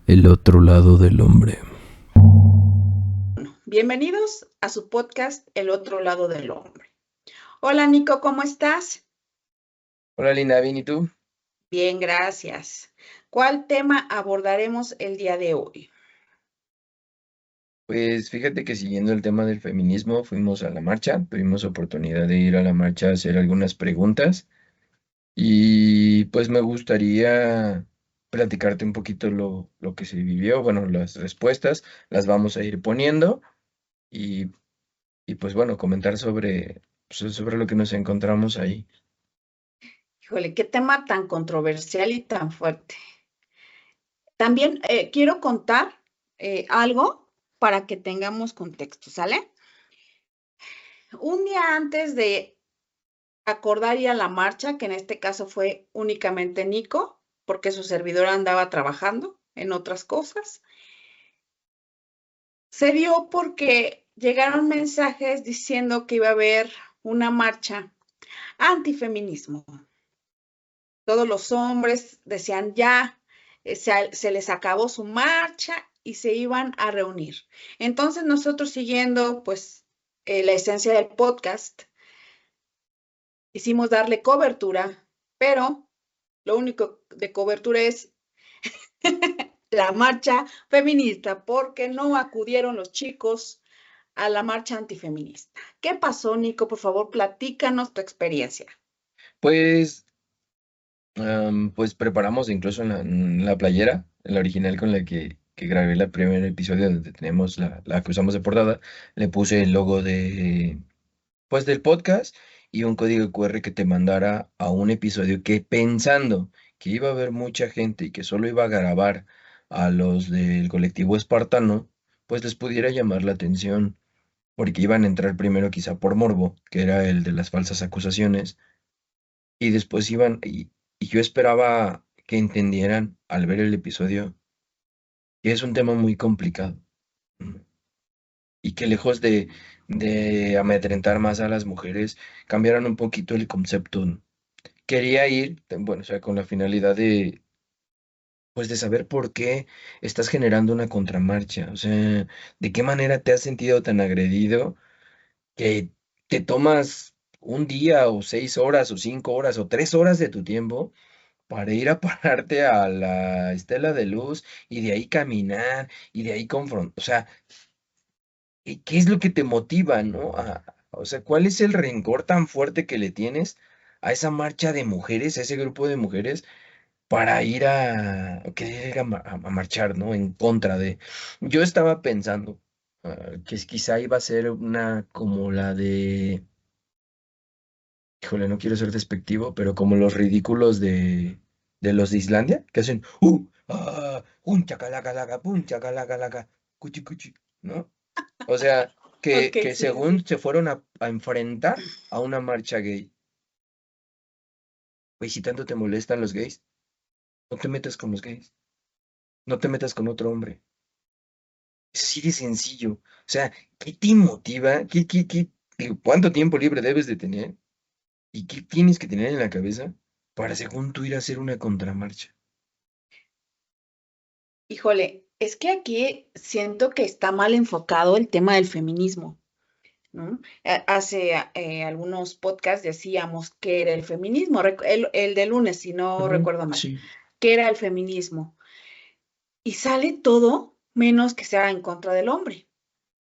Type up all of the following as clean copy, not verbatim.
El otro lado del hombre. Bienvenidos a su podcast El otro lado del hombre. Hola Nico, ¿cómo estás? Hola Lina, ¿bien y tú? Bien, gracias. ¿Cuál tema abordaremos el día de hoy? Pues fíjate que siguiendo el tema del feminismo, fuimos a la marcha, tuvimos oportunidad de ir a la marcha a hacer algunas preguntas y pues me gustaría platicarte un poquito lo que se vivió, bueno, las respuestas las vamos a ir poniendo y, y pues bueno, comentar sobre lo que nos encontramos ahí. Híjole, qué tema tan controversial y tan fuerte. También quiero contar algo para que tengamos contexto, ¿sale? Un día antes de acordar ir a la marcha, que en este caso fue únicamente Nico, porque su servidora andaba trabajando en otras cosas. Se dio porque llegaron mensajes diciendo que iba a haber una marcha antifeminismo. Todos los hombres decían ya, se les acabó su marcha y se iban a reunir. Entonces nosotros siguiendo pues la esencia del podcast, hicimos darle cobertura, pero lo único de cobertura es la marcha feminista, porque no acudieron los chicos a la marcha antifeminista. ¿Qué pasó, Nico? Por favor, platícanos tu experiencia. Pues, pues preparamos incluso en la playera, la original con la que grabé el primer episodio donde tenemos la que usamos de portada, le puse el logo pues del podcast y un código QR que te mandara a un episodio que pensando que iba a haber mucha gente y que solo iba a grabar a los del colectivo espartano, pues les pudiera llamar la atención, porque iban a entrar primero quizá por morbo, que era el de las falsas acusaciones, y después y yo esperaba que entendieran al ver el episodio que es un tema muy complicado. ¿No? Y que lejos de amedrentar más a las mujeres, cambiaron un poquito el concepto. ¿No? Quería ir, bueno, o sea, con la finalidad pues de saber por qué estás generando una contramarcha, o sea, de qué manera te has sentido tan agredido que te tomas un día o 6 horas o 5 horas o 3 horas de tu tiempo para ir a pararte a la Estela de Luz y de ahí caminar y de ahí confrontar, o sea, ¿y qué es lo que te motiva, no? O sea, ¿cuál es el rencor tan fuerte que le tienes a esa marcha de mujeres, a ese grupo de mujeres, para ir querer ir a marchar, ¿no? En contra de. Yo estaba pensando que quizá iba a ser una como la de. Híjole, no quiero ser despectivo, pero como los ridículos de los de Islandia, que hacen. Un chacalaca, pum, chacalaca, cuchi, cuchi, ¿no? O sea, Ok, que sí, sí, según sí. se fueron a enfrentar a una marcha gay. Güey, si tanto te molestan los gays, no te metas con los gays. No te metas con otro hombre. Es así de sencillo. O sea, ¿qué te motiva? Digo, cuánto tiempo libre debes de tener? ¿Y qué tienes que tener en la cabeza para, según tú, ir a hacer una contramarcha? Híjole, es que aquí siento que está mal enfocado el tema del feminismo, ¿no? Hace algunos podcasts decíamos que era el feminismo, el de lunes, si no Ujú, recuerdo mal, sí. que era el feminismo. Y sale todo menos que sea en contra del hombre.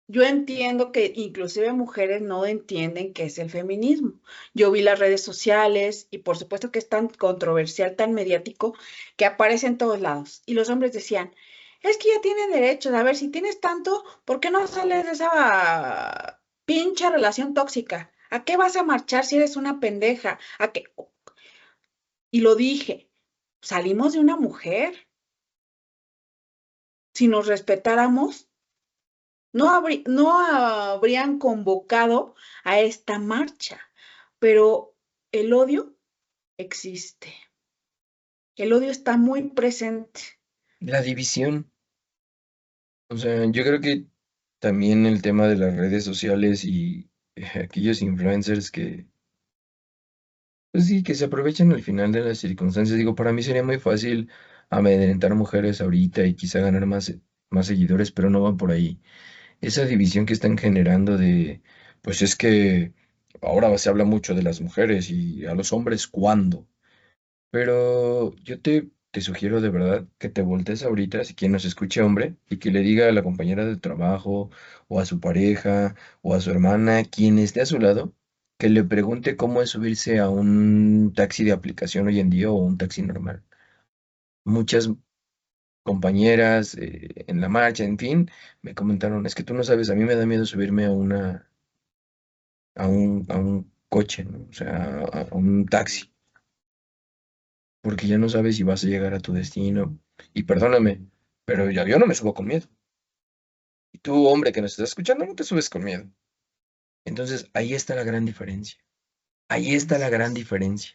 Yo entiendo que inclusive mujeres no entienden qué es el feminismo. Yo vi las redes sociales y por supuesto que es tan controversial, tan mediático, que aparece en todos lados. Y los hombres decían, es que ya tienen derechos, a ver, si tienes tanto, ¿por qué no sales de esa pinche relación tóxica? ¿A qué vas a marchar si eres una pendeja? ¿A qué? Y lo dije, salimos de una mujer. Si nos respetáramos, no habrían convocado a esta marcha, pero el odio existe. El odio está muy presente. La división. O sea, yo creo que también el tema de las redes sociales y aquellos influencers que, pues sí, que se aprovechan al final de las circunstancias. Digo, para mí sería muy fácil amedrentar mujeres ahorita y quizá ganar más seguidores, pero no va por ahí. Esa división que están generando pues es que ahora se habla mucho de las mujeres y a los hombres, ¿cuándo? Pero yo te sugiero de verdad que te voltees ahorita, si quien nos escuche hombre, y que le diga a la compañera de trabajo, o a su pareja, o a su hermana, quien esté a su lado, que le pregunte cómo es subirse a un taxi de aplicación hoy en día o un taxi normal. Muchas compañeras en la marcha, en fin, me comentaron, es que tú no sabes, a mí me da miedo subirme a un coche, ¿no? O sea, a un taxi, porque ya no sabes si vas a llegar a tu destino. Y perdóname, pero yo no me subo con miedo. Y tú, hombre que nos estás escuchando, no te subes con miedo. Entonces, ahí está la gran diferencia. Ahí está la Así gran es. diferencia,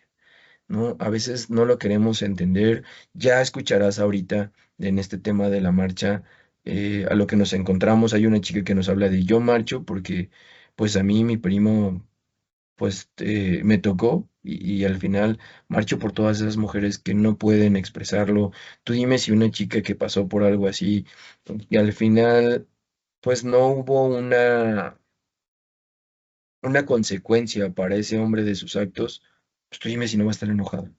¿no? A veces no lo queremos entender. Ya escucharás ahorita en este tema de la marcha a lo que nos encontramos. Hay una chica que nos habla de yo marcho porque, pues a mí, mi primo pues me tocó y al final marcho por todas esas mujeres que no pueden expresarlo. Tú dime si una chica que pasó por algo así y al final pues no hubo una consecuencia para ese hombre de sus actos, pues tú dime si no va a estar enojado.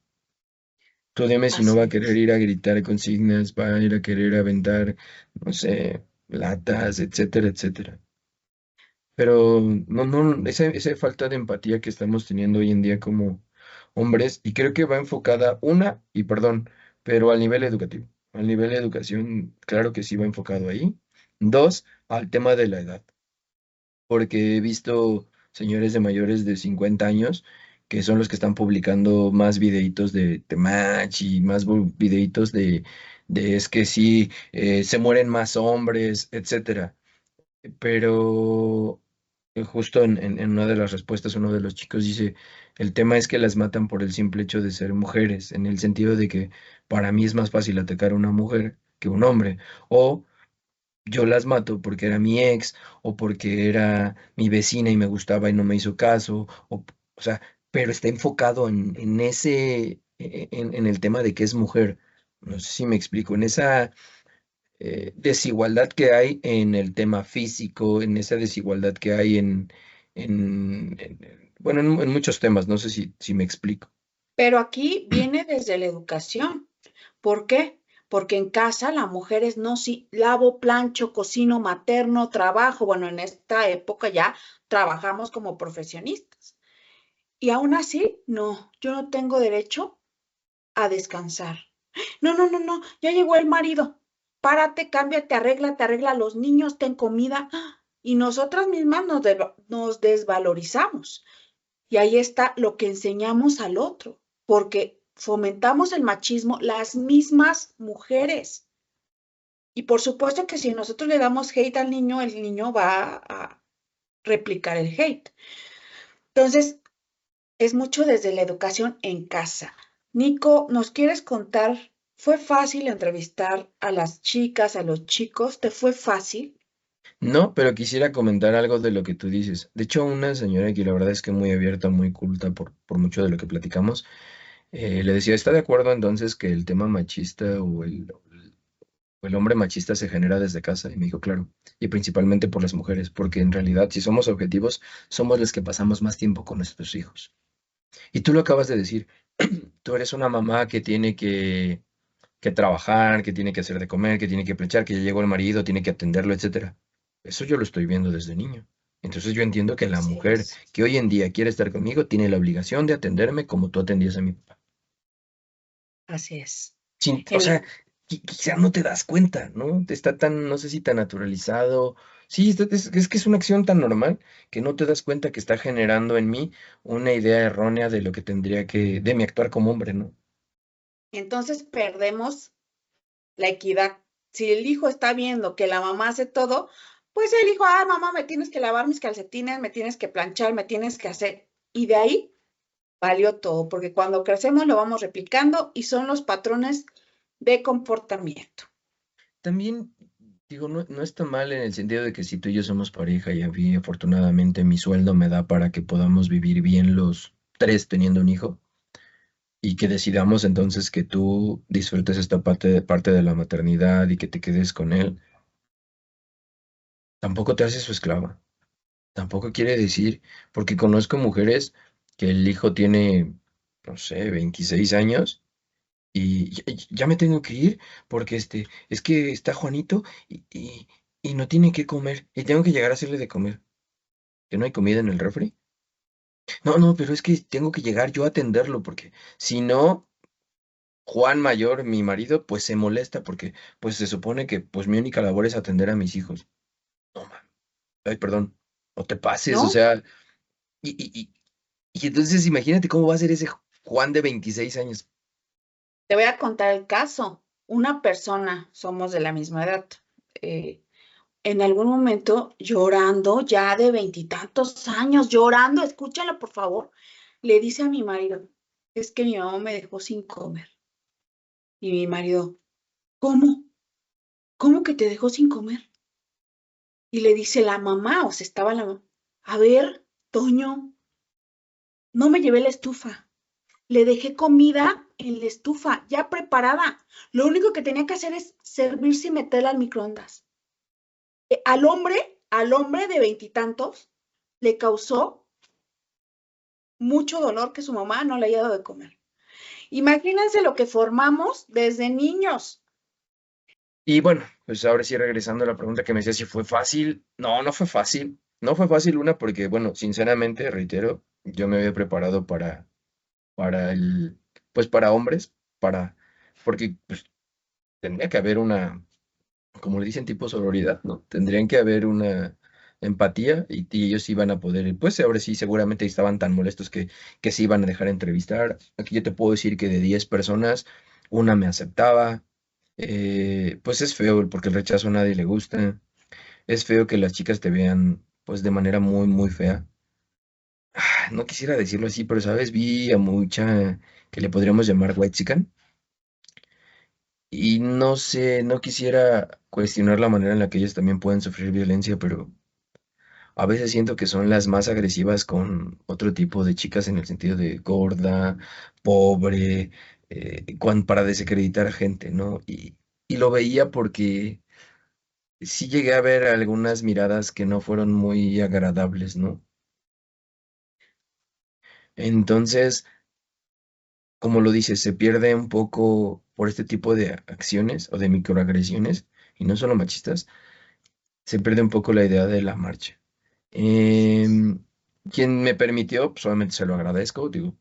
Tú dime si no va a Así querer es. ir a gritar consignas, va a ir a querer aventar, no sé, latas, etcétera, etcétera. Pero no, esa falta de empatía que estamos teniendo hoy en día como hombres, y creo que va enfocada, y perdón, pero al nivel educativo. Al nivel de educación, claro que sí va enfocado ahí. Dos, al tema de la edad, porque he visto señores de mayores de 50 años que son los que están publicando más videitos de match y más videitos de es que sí, se mueren más hombres, etcétera. Pero justo en una de las respuestas, uno de los chicos dice, el tema es que las matan por el simple hecho de ser mujeres, en el sentido de que para mí es más fácil atacar a una mujer que un hombre, o yo las mato porque era mi ex, o porque era mi vecina y me gustaba y no me hizo caso, o sea, pero está enfocado en ese, en el tema de que es mujer. No sé si me explico, en esa desigualdad que hay en el tema físico, en esa desigualdad que hay bueno, en muchos temas, no sé si me explico. Pero aquí viene desde la educación. ¿Por qué? Porque en casa la mujer es no, si lavo, plancho, cocino, materno, trabajo. Bueno, en esta época ya trabajamos como profesionistas. Y aún así, no, yo no tengo derecho a descansar. No, no, no, no, ya llegó el marido. Párate, cámbiate, arregla a los niños, ten comida. Y nosotras mismas nos desvalorizamos. Y ahí está lo que enseñamos al otro, porque fomentamos el machismo las mismas mujeres. Y por supuesto que si nosotros le damos hate al niño, el niño va a replicar el hate. Entonces, es mucho desde la educación en casa. Nico, ¿nos quieres contar? ¿Fue fácil entrevistar a las chicas, a los chicos? ¿Te fue fácil? No, pero quisiera comentar algo de lo que tú dices. De hecho, una señora que la verdad es que muy abierta, muy culta por mucho de lo que platicamos, le decía, ¿está de acuerdo entonces que el tema machista o el hombre machista se genera desde casa? Y me dijo, claro, y principalmente por las mujeres, porque en realidad, si somos objetivos, somos las que pasamos más tiempo con nuestros hijos. Y tú lo acabas de decir, tú eres una mamá que tiene que trabajar, que tiene que hacer de comer, que tiene que planchar, que ya llegó el marido, tiene que atenderlo, etcétera. Eso yo lo estoy viendo desde niño. Entonces yo entiendo que la Así mujer es, que hoy en día quiere estar conmigo tiene la obligación de atenderme como tú atendías a mi papá. así es. O En sea, el- quizá no te das cuenta, ¿no? Está tan, no sé si tan naturalizado. Sí, es que es una acción tan normal que no te das cuenta que está generando en mí una idea errónea de lo que de mi actuar como hombre, ¿no? entonces perdemos la equidad. Si el hijo está viendo que la mamá hace todo, pues el hijo, mamá, me tienes que lavar mis calcetines, me tienes que planchar, me tienes que hacer. Y de ahí valió todo, porque cuando crecemos lo vamos replicando y son los patrones de comportamiento. También, digo, no está mal en el sentido de que si tú y yo somos pareja y a mí afortunadamente mi sueldo me da para que podamos vivir bien los tres teniendo un hijo, y que decidamos entonces que tú disfrutes esta parte de la maternidad y que te quedes con él, tampoco te haces su esclava. Tampoco quiere decir, porque conozco mujeres que el hijo tiene, no sé, 26 años y ya me tengo que ir porque es que está Juanito y no tiene que comer y tengo que llegar a hacerle de comer. ¿Que no hay comida en el refri? No, no, pero es que tengo que llegar yo a atenderlo porque si no, Juan mayor, mi marido, pues se molesta porque pues se supone que pues mi única labor es atender a mis hijos. No, ay, perdón, no te pases, o ¿no? sea, y, y, y, y entonces imagínate cómo va a ser ese Juan de 26 años. Te voy a contar el caso. Una persona, somos de la misma edad, eh, en algún momento llorando, ya de veintitantos años, llorando, escúchalo por favor, le dice a mi marido, es que mi mamá me dejó sin comer. Y mi marido, ¿cómo? ¿Cómo que te dejó sin comer? Y le dice la mamá, o sea, estaba la mamá, a ver, Toño, no me llevé la estufa, le dejé comida en la estufa, ya preparada. Lo único que tenía que hacer es servirse y meterla al microondas. Al hombre de veintitantos, le causó mucho dolor que su mamá no le haya dado de comer. Imagínense lo que formamos desde niños. Y bueno, pues ahora sí regresando a la pregunta que me decía si fue fácil. No, no fue fácil. No fue fácil una porque, bueno, sinceramente, reitero, yo me había preparado para pues para hombres, porque pues tendría que haber una, como le dicen, tipo sororidad, ¿no? Tendrían que haber una empatía y ellos iban a poder, pues ahora sí, seguramente estaban tan molestos que se iban a dejar entrevistar. Aquí yo te puedo decir que de 10 personas, una me aceptaba. Pues es feo porque el rechazo a nadie le gusta. Es feo que las chicas te vean, pues de manera muy, muy fea. No quisiera decirlo así, pero sabes, vi a mucha que le podríamos llamar white chican. Y no sé, no quisiera cuestionar la manera en la que ellas también pueden sufrir violencia, pero a veces siento que son las más agresivas con otro tipo de chicas en el sentido de gorda, pobre, para desacreditar a gente, ¿no? Y lo veía porque sí llegué a ver algunas miradas que no fueron muy agradables, ¿no? Entonces, como lo dices, se pierde un poco por este tipo de acciones o de microagresiones, y no solo machistas, se pierde un poco la idea de la marcha. Em, Quien me permitió, pues obviamente se lo agradezco, digo,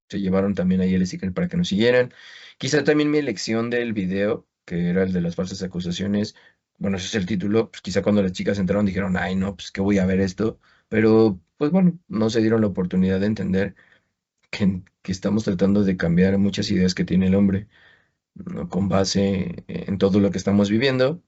se llevaron también ahí el sticker para que nos siguieran. Quizá también mi elección del video, que era el de las falsas acusaciones, bueno, ese es el título, pues quizá cuando las chicas entraron dijeron, ay, no, pues que voy a ver esto, pero pues bueno, no se dieron la oportunidad de entender que estamos tratando de cambiar muchas ideas que tiene el hombre, ¿no? Con base en todo lo que estamos viviendo.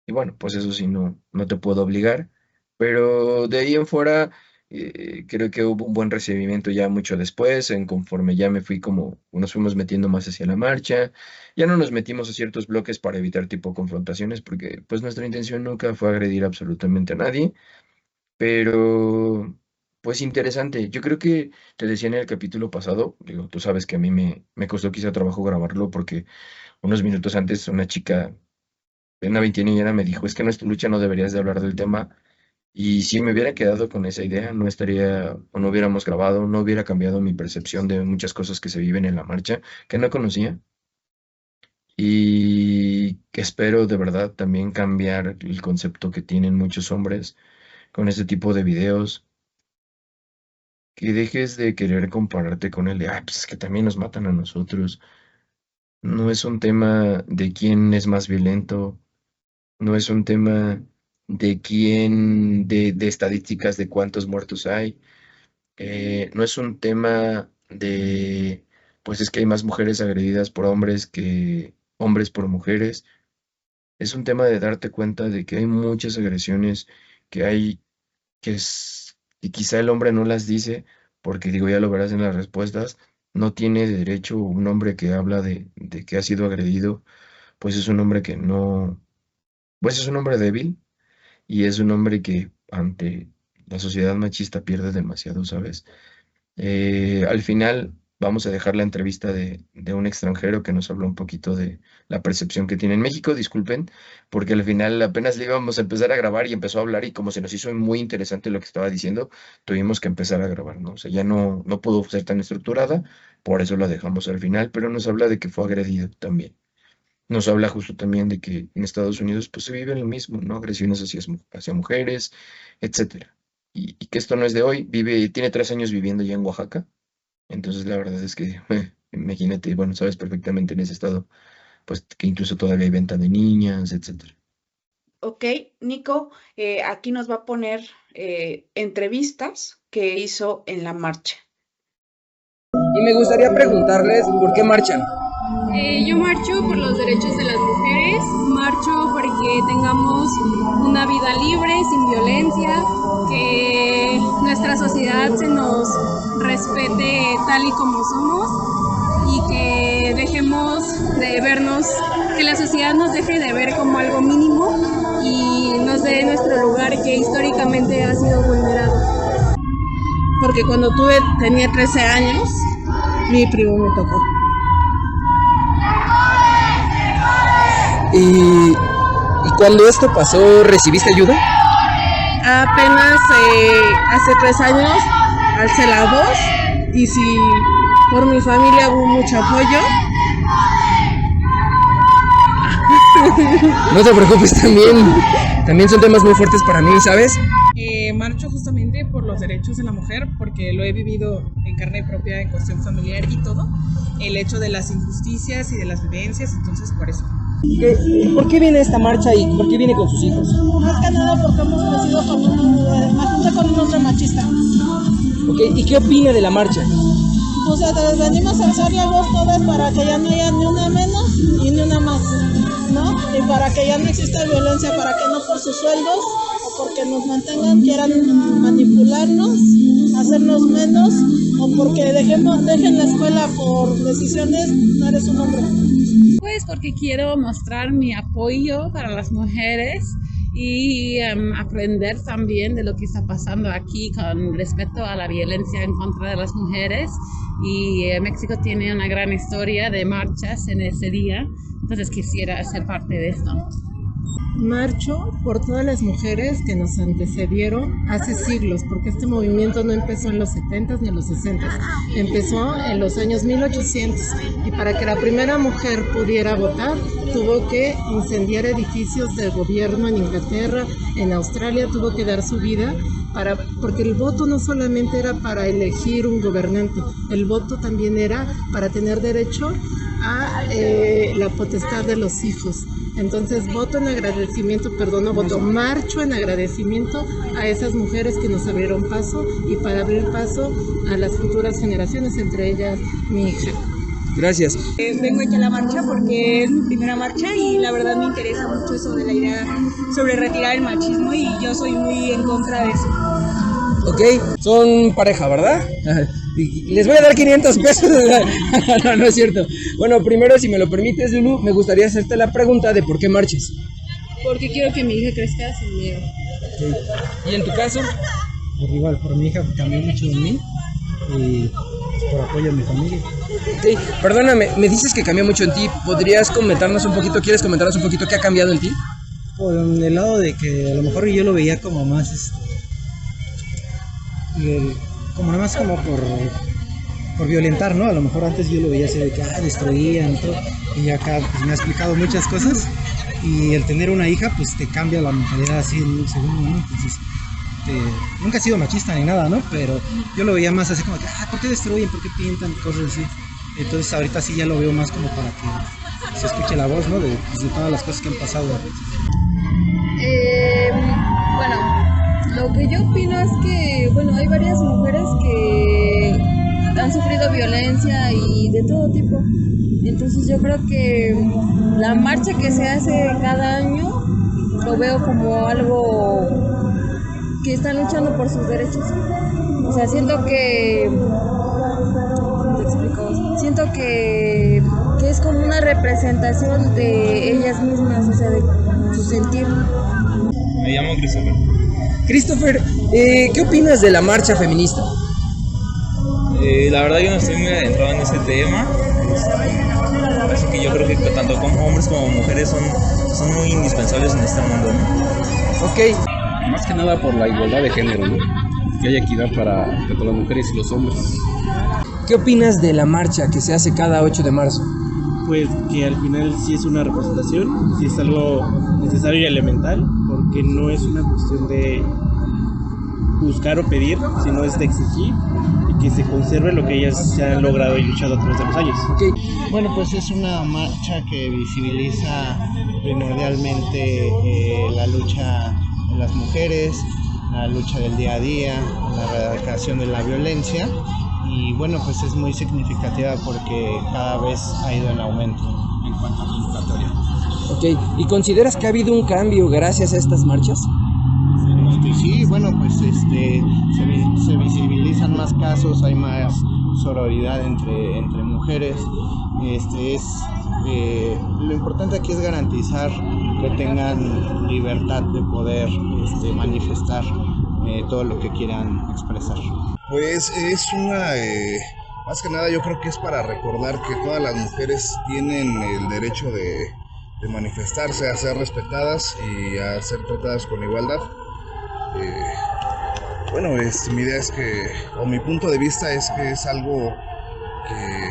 Y bueno, pues eso sí, no te puedo obligar. Pero de ahí en fuera, creo que hubo un buen recibimiento ya mucho después, en conforme ya me fui como, nos fuimos metiendo más hacia la marcha. Ya no nos metimos a ciertos bloques para evitar tipo confrontaciones, porque pues nuestra intención nunca fue agredir absolutamente a nadie. Pero, pues interesante. Yo creo que te decía en el capítulo pasado, digo, tú sabes que a mí me costó quizá trabajo grabarlo porque unos minutos antes una chica una veinteañera me dijo, es que no es tu lucha, no deberías de hablar del tema. Y si me hubiera quedado con esa idea, no estaría, o no hubiéramos grabado, no hubiera cambiado mi percepción de muchas cosas que se viven en la marcha, que no conocía. Y que espero de verdad también cambiar el concepto que tienen muchos hombres con este tipo de videos, que dejes de querer compararte con el de, ay, pues es que también nos matan a nosotros. No es un tema de quién es más violento. No es un tema de quién, de estadísticas de cuántos muertos hay. No es un tema de, pues es que hay más mujeres agredidas por hombres que hombres por mujeres. Es un tema de darte cuenta de que hay muchas agresiones que hay, que quizá el hombre no las dice, porque digo, ya lo verás en las respuestas, no tiene derecho un hombre que habla de que ha sido agredido, pues es un hombre que no, pues es un hombre débil y es un hombre que ante la sociedad machista pierde demasiado, ¿sabes? Al final, vamos a dejar la entrevista de un extranjero que nos habló un poquito de la percepción que tiene en México, disculpen, porque al final apenas le íbamos a empezar a grabar y empezó a hablar y como se nos hizo muy interesante lo que estaba diciendo, tuvimos que empezar a grabar, ¿no? O sea, ya no pudo ser tan estructurada, por eso la dejamos al final, pero nos habla de que fue agredido también. Nos habla justo también de que en Estados Unidos pues se vive lo mismo, ¿no? Agresiones hacia mujeres, etcétera. Y que esto no es de hoy, tiene 3 años viviendo ya en Oaxaca, entonces la verdad es que, imagínate, bueno, sabes perfectamente en ese estado, pues que incluso todavía hay venta de niñas, etcétera. Ok, Nico, aquí nos va a poner entrevistas que hizo en la marcha. Y me gustaría preguntarles por qué marchan. Yo marcho por los derechos de las mujeres, marcho porque tengamos una vida libre, sin violencia, que nuestra sociedad se nos respete tal y como somos y que dejemos de vernos, que la sociedad nos deje de ver como algo mínimo y nos dé nuestro lugar que históricamente ha sido vulnerado. Porque cuando tenía 13 años, mi primo me tocó. Y cuando esto pasó, ¿recibiste ayuda? Apenas hace 3 años alcé la voz y si por mi familia hubo mucho apoyo. No te preocupes, también son temas muy fuertes para mí, ¿sabes? Marcho justamente por los derechos de la mujer porque lo he vivido en carne propia en cuestión familiar y todo. El hecho de las injusticias y de las vivencias, entonces por eso. ¿Por qué viene esta marcha y por qué viene con sus hijos? Más que nada porque hemos crecido con un hombre machista. Okay, ¿y qué opina de la marcha? Pues venimos a alzar la voz todas para que ya no haya ni una menos y ni una más, ¿no? Y para que ya no exista violencia, para que no por sus sueldos o porque nos mantengan quieran manipularnos, hacernos menos o porque dejen la escuela por decisiones, no eres un hombre. Pues porque quiero mostrar mi apoyo para las mujeres y aprender también de lo que está pasando aquí con respecto a la violencia en contra de las mujeres. Y México tiene una gran historia de marchas en ese día, entonces quisiera ser parte de esto. Marcho por todas las mujeres que nos antecedieron hace siglos, porque este movimiento no empezó en los 70s ni en los 60s, empezó en los años 1800 y para que la primera mujer pudiera votar tuvo que incendiar edificios del gobierno en Inglaterra, en Australia, tuvo que dar su vida porque el voto no solamente era para elegir un gobernante, el voto también era para tener derecho a la potestad de los hijos. Entonces marcho en agradecimiento a esas mujeres que nos abrieron paso y para abrir paso a las futuras generaciones, entre ellas mi hija. Gracias. Vengo aquí a la marcha porque es mi primera marcha y la verdad me interesa mucho eso de la idea sobre retirar el machismo y yo soy muy en contra de eso. Ok, son pareja, ¿verdad? Les voy a dar 500 pesos. No es cierto. Bueno, primero, si me lo permites, Lulu, me gustaría hacerte la pregunta de por qué marchas. Porque quiero que mi hija crezca sin miedo. Okay. ¿Y en tu caso? Por igual, por mi hija cambió mucho en mí y por apoyo a mi familia. Sí, perdóname, me dices que cambió mucho en ti. ¿Podrías comentarnos un poquito, quieres comentarnos un poquito qué ha cambiado en ti? Por el lado de que a lo mejor yo lo veía como más, como nada más como por violentar, ¿no? A lo mejor antes yo lo veía así de que destruían todo, y acá pues, me ha explicado muchas cosas y el tener una hija pues te cambia la mentalidad así en un segundo, ¿no? Entonces nunca he sido machista ni nada, ¿no? Pero yo lo veía más así como que, ¿por qué destruyen? ¿Por qué pintan? Cosas así. Entonces ahorita sí ya lo veo más como para que se escuche la voz, ¿no? De todas las cosas que han pasado. Bueno, lo que yo opino es que, bueno, hay varias mujeres que han sufrido violencia y de todo tipo. Entonces yo creo que la marcha que se hace cada año lo veo como algo que están luchando por sus derechos. O sea, siento que es como una representación de ellas mismas, o sea, de su sentir. Me llamo Christopher. Christopher, ¿qué opinas de la marcha feminista? La verdad yo no estoy muy adentrado en ese tema. Así que yo creo que tanto como hombres como mujeres son muy indispensables en este mundo, ¿no? Ok. Más que nada por la igualdad de género, ¿no? Que haya equidad para tanto las mujeres y los hombres. ¿Qué opinas de la marcha que se hace cada 8 de marzo? Pues que al final sí es una representación, sí es algo necesario y elemental, porque no es una cuestión de buscar o pedir, sino es de exigir y que se conserve lo que ellas ya han logrado y luchado a través de los años. Okay. Bueno, pues es una marcha que visibiliza primordialmente la lucha de las mujeres, la lucha del día a día, la erradicación de la violencia, y bueno, pues es muy significativa porque cada vez ha ido en aumento en cuanto a convocatoria. Ok, ¿y consideras que ha habido un cambio gracias a estas marchas? Sí, bueno, pues se visibilizan más casos, hay más sororidad entre mujeres. Lo importante aquí es garantizar que tengan libertad de poder manifestar todo lo que quieran expresar. Pues es más que nada yo creo que es para recordar que todas las mujeres tienen el derecho de manifestarse, a ser respetadas y a ser tratadas con igualdad. Bueno, mi idea es que, o mi punto de vista es que es algo que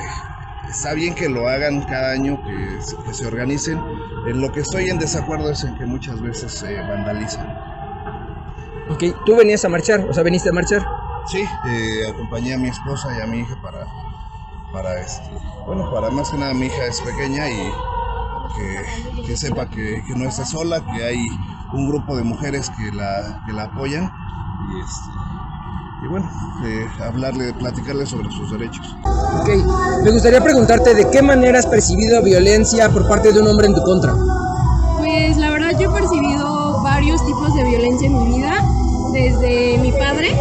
está bien que lo hagan cada año, que se organicen. En lo que estoy en desacuerdo es en que muchas veces se vandalizan. Ok, ¿tú venías a marchar? O sea, ¿veniste a marchar? Sí, acompañé a mi esposa y a mi hija para más que nada mi hija es pequeña y que sepa que no está sola, que hay un grupo de mujeres que la apoyan y bueno, platicarle sobre sus derechos. Ok, me gustaría preguntarte de qué manera has percibido violencia por parte de un hombre en tu contra. Pues la verdad yo he percibido varios tipos de violencia en mi vida, desde mi padre.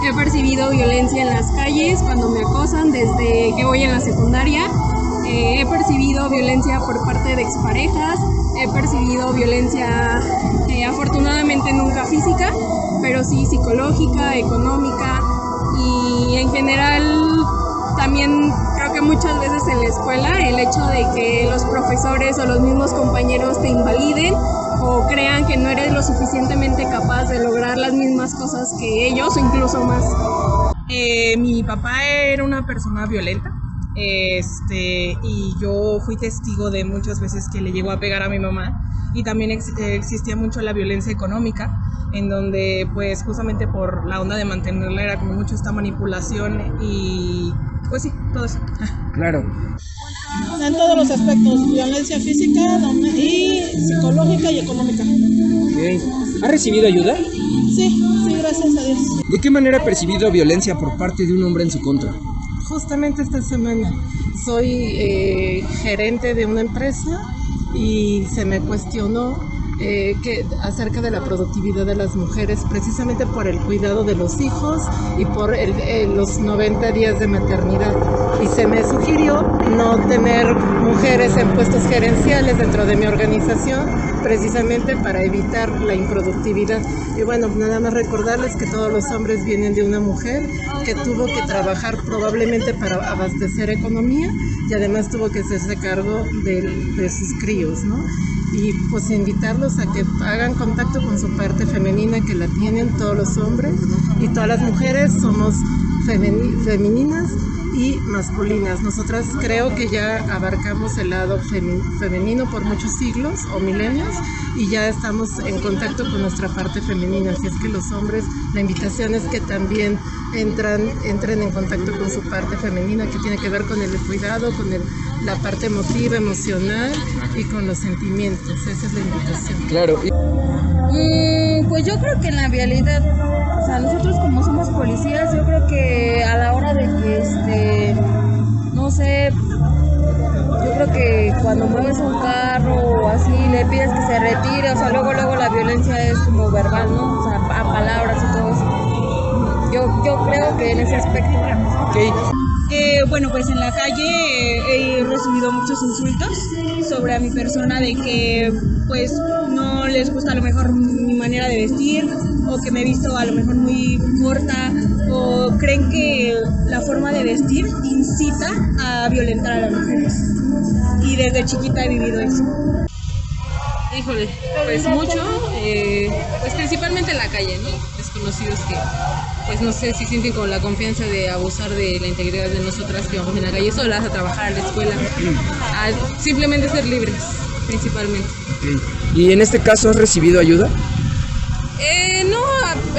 He percibido violencia en las calles cuando me acosan desde que voy en la secundaria. He percibido violencia por parte de exparejas. He percibido violencia, afortunadamente nunca física, pero sí psicológica, económica y en general también creo que muchas veces en la escuela el hecho de que los profesores o los mismos compañeros te invaliden o crean que no eres lo suficientemente capaz de lograr las mismas cosas que ellos o incluso más. Mi papá era una persona violenta, y yo fui testigo de muchas veces que le llegó a pegar a mi mamá, y también existía mucho la violencia económica, en donde pues justamente por la onda de mantenerla era como mucho esta manipulación y pues sí, todo eso. Claro. En todos los aspectos, violencia física y psicológica y económica. Okay. ¿Has recibido ayuda? Sí, gracias a Dios. ¿De qué manera ha percibido violencia por parte de un hombre en su contra? Justamente esta semana soy gerente de una empresa y se me cuestionó acerca de la productividad de las mujeres, precisamente por el cuidado de los hijos y por los 90 días de maternidad. Y se me sugirió no tener mujeres en puestos gerenciales dentro de mi organización, precisamente para evitar la improductividad. Y bueno, nada más recordarles que todos los hombres vienen de una mujer que tuvo que trabajar probablemente para abastecer economía y además tuvo que hacerse cargo de sus críos, ¿no? Y pues invitarlos a que hagan contacto con su parte femenina, que la tienen todos los hombres, y todas las mujeres somos femeninas y masculinas. Nosotras creo que ya abarcamos el lado femenino por muchos siglos o milenios y ya estamos en contacto con nuestra parte femenina, así es que los hombres, la invitación es que también entren en contacto con su parte femenina, que tiene que ver con el cuidado, con la parte emotiva, emocional y con los sentimientos. Esa es la invitación. Claro. Pues yo creo que en la vialidad, o sea, nosotros como somos policías, yo creo que a la hora de que, no sé, yo creo que cuando mueves un carro o así, le pides que se retire, o sea, luego la violencia es como verbal, ¿no? O sea, a palabras y todo eso. Yo creo que en ese aspecto. Okay. Bueno, pues en la calle he recibido muchos insultos sobre a mi persona, de que pues no les gusta a lo mejor mi manera de vestir, o que me he visto a lo mejor muy corta, o creen que la forma de vestir incita a violentar a las mujeres. Y desde chiquita he vivido eso. Híjole, pues mucho, pues principalmente en la calle, ¿no? Desconocidos que, pues no sé si sienten con la confianza de abusar de la integridad de nosotras que vamos en la calle solas, a trabajar, a la escuela, a simplemente ser libres, principalmente. ¿Y en este caso has recibido ayuda? No,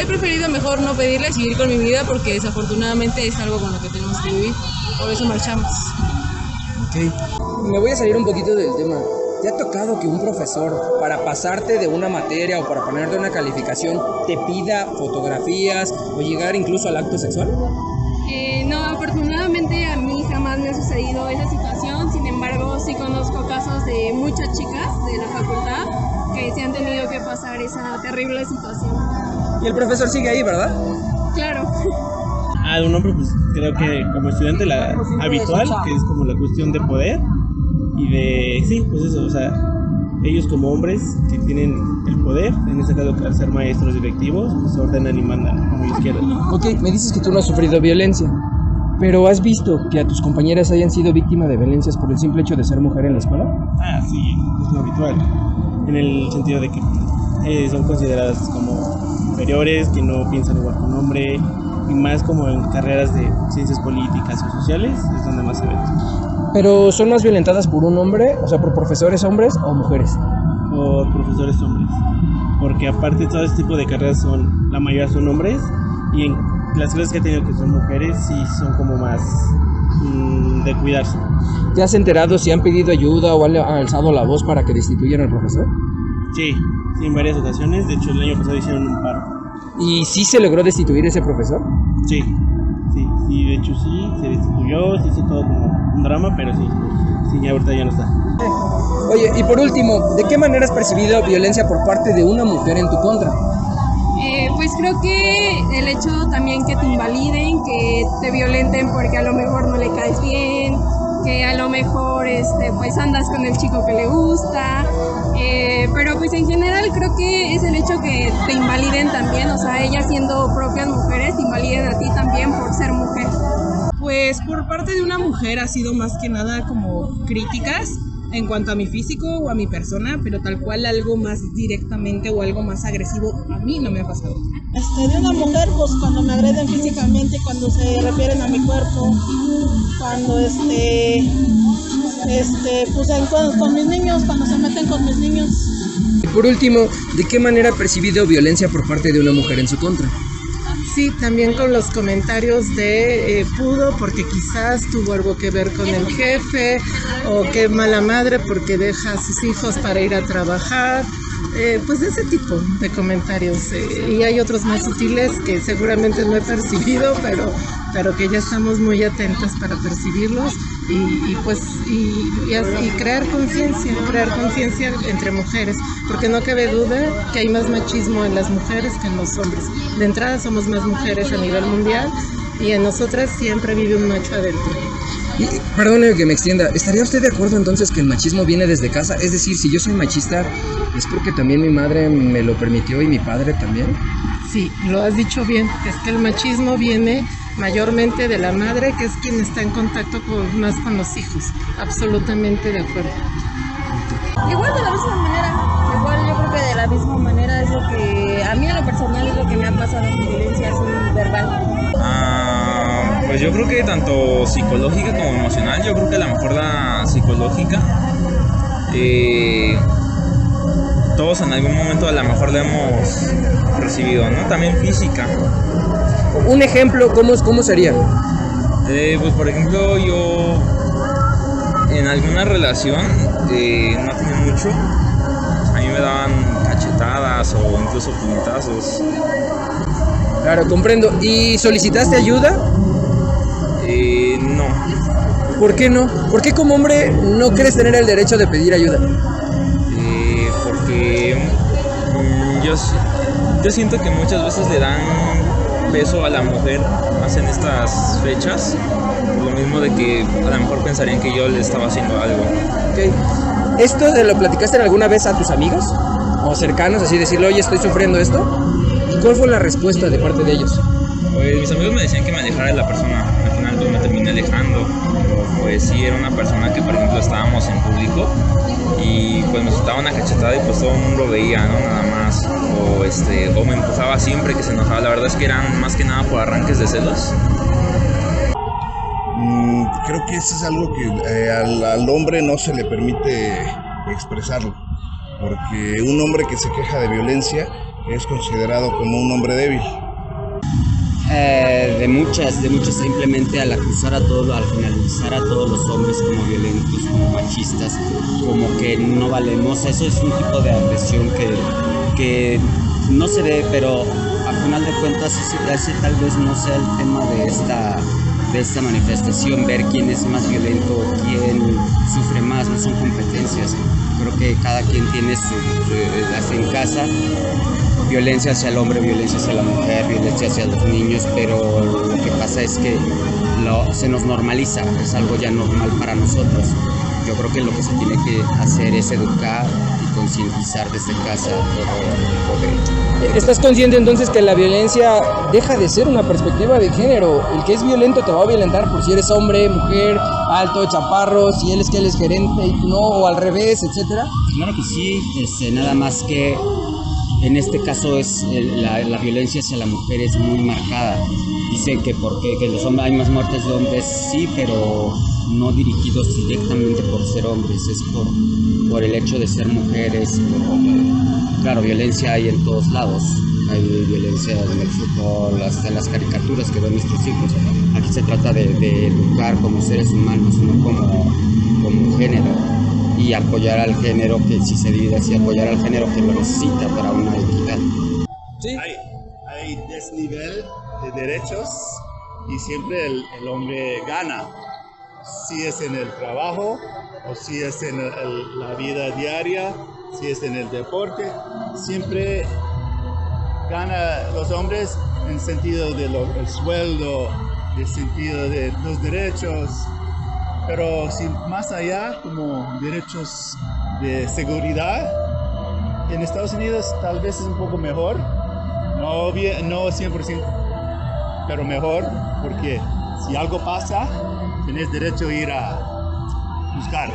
he preferido mejor no pedirle, seguir con mi vida, porque desafortunadamente es algo con lo que tenemos que vivir, por eso marchamos. Me voy a salir un poquito del tema. ¿Te ha tocado que un profesor, para pasarte de una materia o para ponerte una calificación, te pida fotografías o llegar incluso al acto sexual? No, afortunadamente a mí jamás me ha sucedido esa situación. Sin embargo, sí conozco casos de muchas chicas de la facultad que se han tenido que pasar esa terrible situación. Y el profesor sigue ahí, ¿verdad? Claro. De un hombre, pues creo que como estudiante la habitual, que es como la cuestión de poder y de, sí, pues eso, o sea, ellos como hombres que tienen el poder, en este caso al ser maestros directivos, pues ordenan y mandan como ellos quieran. Ok, me dices que tú no has sufrido violencia, pero ¿has visto que a tus compañeras hayan sido víctimas de violencias por el simple hecho de ser mujer en la escuela? Sí, es lo habitual, en el sentido de que son consideradas como inferiores, que no piensan igual que un hombre, y más como en carreras de ciencias políticas o sociales, es donde más se ve. ¿Pero son más violentadas por un hombre, o sea, por profesores hombres o mujeres? Por profesores hombres, porque aparte todo este tipo de carreras la mayoría son hombres, y en las clases que he tenido que son mujeres sí son como más de cuidarse. ¿Te has enterado si han pedido ayuda o han alzado la voz para que destituyan al profesor? Sí, en varias ocasiones, de hecho el año pasado hicieron un paro. ¿Y sí se logró destituir ese profesor? Sí, de hecho sí, se destituyó, se hizo todo como un drama, pero sí, ahorita ya no está. Oye, y por último, ¿de qué manera has percibido violencia por parte de una mujer en tu contra? Pues creo que el hecho también que te invaliden, que te violenten porque a lo mejor no le caes bien, que a lo mejor pues andas con el chico que le gusta, pero pues en general creo que es el hecho que te invaliden también, o sea, ellas siendo propias mujeres te invaliden a ti también por ser mujer. Pues por parte de una mujer ha sido más que nada como críticas en cuanto a mi físico o a mi persona, pero tal cual algo más directamente o algo más agresivo a mí no me ha pasado. De una mujer, pues cuando me agreden físicamente, cuando se refieren a mi cuerpo, cuando pues con mis niños, cuando se meten con mis niños. Y por último, ¿de qué manera ha percibido violencia por parte de una mujer en su contra? Sí, también con los comentarios de pudo porque quizás tuvo algo que ver con el jefe, o qué mala madre porque deja a sus hijos para ir a trabajar, pues ese tipo de comentarios. Y hay otros más sutiles que seguramente no he percibido, pero que ya estamos muy atentas para percibirlos y crear conciencia entre mujeres, porque no cabe duda que hay más machismo en las mujeres que en los hombres. De entrada somos más mujeres a nivel mundial y en nosotras siempre vive un macho adentro. Y, perdone que me extienda, ¿estaría usted de acuerdo entonces que el machismo viene desde casa? Es decir, si yo soy machista, ¿es porque también mi madre me lo permitió y mi padre también? Sí, lo has dicho bien, es que el machismo viene mayormente de la madre, que es quien está en contacto más con los hijos. Absolutamente de acuerdo. Igual de la misma manera, yo creo que de la misma manera es lo que, a mí en lo personal es lo que me ha pasado en violencia así verbal. Pues yo creo que tanto psicológica como emocional, yo creo que a lo mejor la psicológica, todos en algún momento a lo mejor la hemos recibido, ¿no? También física. Un ejemplo, ¿cómo sería? Pues por ejemplo, yo en alguna relación, no tiene mucho, a mí me daban cachetadas o incluso puñetazos. Claro, comprendo. ¿Y solicitaste ayuda? No. ¿Por qué no? ¿Por qué como hombre no crees tener el derecho de pedir ayuda? Porque yo siento que muchas veces le dan peso a la mujer más en estas fechas, por lo mismo de que a lo mejor pensarían que yo le estaba haciendo algo. Ok. ¿Esto te lo platicaste alguna vez a tus amigos o cercanos, así decirle, oye, estoy sufriendo esto? ¿Y cuál fue la respuesta de parte de ellos? Pues mis amigos me decían que me alejara de la persona, al final pues me terminé alejando, pues sí era una persona que por ejemplo estábamos en público y pues me soltaba una cachetada y pues todo el mundo veía, ¿no? Nada más, o me empujaba siempre que se enojaba, la verdad es que eran más que nada por arranques de celos. Creo que eso es algo que al hombre no se le permite expresarlo, porque un hombre que se queja de violencia es considerado como un hombre débil. De muchas, simplemente al acusar a todos, al generalizar a todos los hombres como violentos, como machistas, como que no valemos, eso es un tipo de agresión que no se ve, pero a final de cuentas ese tal vez no sea el tema de esta manifestación, ver quién es más violento, quién sufre más, no son competencias. Creo que cada quien tiene hace en casa violencia hacia el hombre, violencia hacia la mujer, violencia hacia los niños, pero lo que pasa es que se nos normaliza, es algo ya normal para nosotros. Yo creo que lo que se tiene que hacer es educar y concientizar desde casa todo tipo de... ¿Estás consciente entonces que la violencia deja de ser una perspectiva de género? El que es violento te va a violentar por si eres hombre, mujer, alto, chaparro, si él es gerente y tú no, o al revés, etcétera. Claro que sí, nada más que en este caso la violencia hacia la mujer es muy marcada. Dicen que porque los hombres, hay más muertes de hombres, sí, pero no dirigidos directamente por ser hombres, es por el hecho de ser mujeres. Claro, violencia hay en todos lados. Hay violencia en el fútbol, hasta en las caricaturas que ven nuestros hijos. Aquí se trata de educar como seres humanos, no como género. Y apoyar al género que si se divide así, apoyar al género que lo necesita para una equidad. ¿Sí? Hay desnivel de derechos y siempre el hombre gana, si es en el trabajo o si es en la vida diaria, si es en el deporte, siempre gana los hombres en sentido del sueldo, en sentido de los derechos. Pero si más allá, como derechos de seguridad, en Estados Unidos tal vez es un poco mejor, no 100%, pero mejor, porque si algo pasa, tenés derecho a ir a buscar.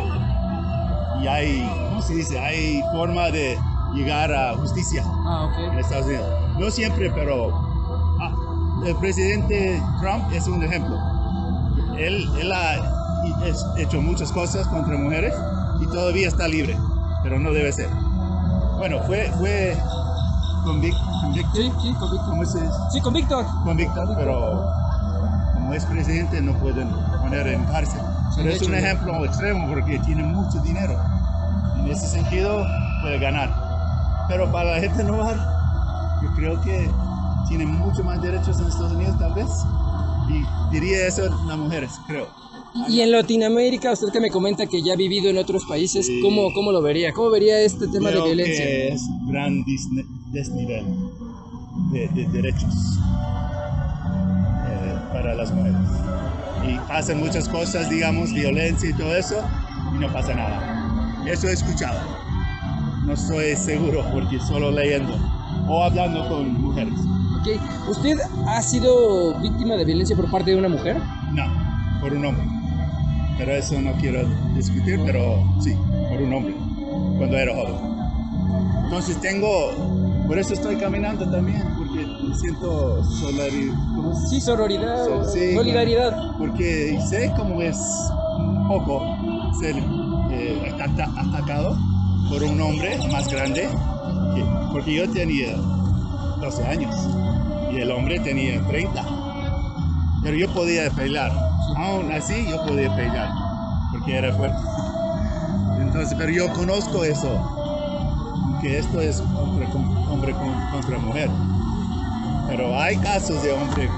Y hay, ¿cómo se dice? Hay forma de llegar a justicia en Estados Unidos. No siempre, pero el presidente Trump es un ejemplo. Él ha hecho muchas cosas contra mujeres y todavía está libre, pero no debe ser. Bueno, fue convicto. Sí, convicto. ¿Cómo se dice? Sí, convicto. Convicto, pero como es presidente no pueden poner en cárcel. Pero es un ejemplo extremo porque tiene mucho dinero. En ese sentido puede ganar. Pero para la gente normal, yo creo que tiene mucho más derechos en Estados Unidos tal vez. Y diría eso las mujeres, creo. Y en Latinoamérica, usted que me comenta que ya ha vivido en otros países, sí. ¿Cómo lo vería? ¿Cómo vería este tema de violencia? Creo que es gran desnivel de derechos para las mujeres. Y pasan muchas cosas, digamos, violencia y todo eso, y no pasa nada. Eso he escuchado. No estoy seguro porque solo leyendo o hablando con mujeres. Okay. ¿Usted ha sido víctima de violencia por parte de una mujer? No, por un hombre. Pero eso no quiero discutir, pero sí, por un hombre, cuando era joven. Entonces por eso estoy caminando también, porque siento solidaridad. Porque sé cómo es un poco ser atacado por un hombre más grande, porque yo tenía 12 años y el hombre tenía 30. Pero yo podía pelear, aún así yo podía pelear, porque era fuerte. Entonces, pero yo conozco eso, que esto es hombre contra mujer. Pero hay casos de hombre,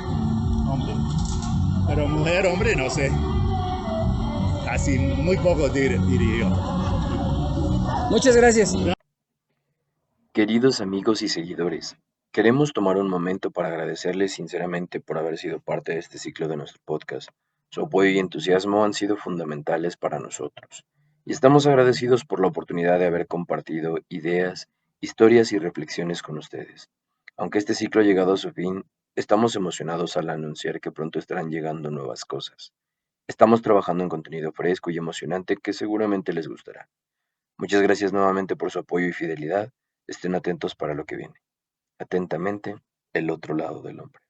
pero mujer, hombre, no sé. Casi muy poco diría yo. Muchas gracias. Queridos amigos y seguidores, Queremos tomar un momento para agradecerles sinceramente por haber sido parte de este ciclo de nuestro podcast. Su apoyo y entusiasmo han sido fundamentales para nosotros, y estamos agradecidos por la oportunidad de haber compartido ideas, historias y reflexiones con ustedes. Aunque este ciclo ha llegado a su fin, estamos emocionados al anunciar que pronto estarán llegando nuevas cosas. Estamos trabajando en contenido fresco y emocionante que seguramente les gustará. Muchas gracias nuevamente por su apoyo y fidelidad. Estén atentos para lo que viene. Atentamente, el otro lado del hombre.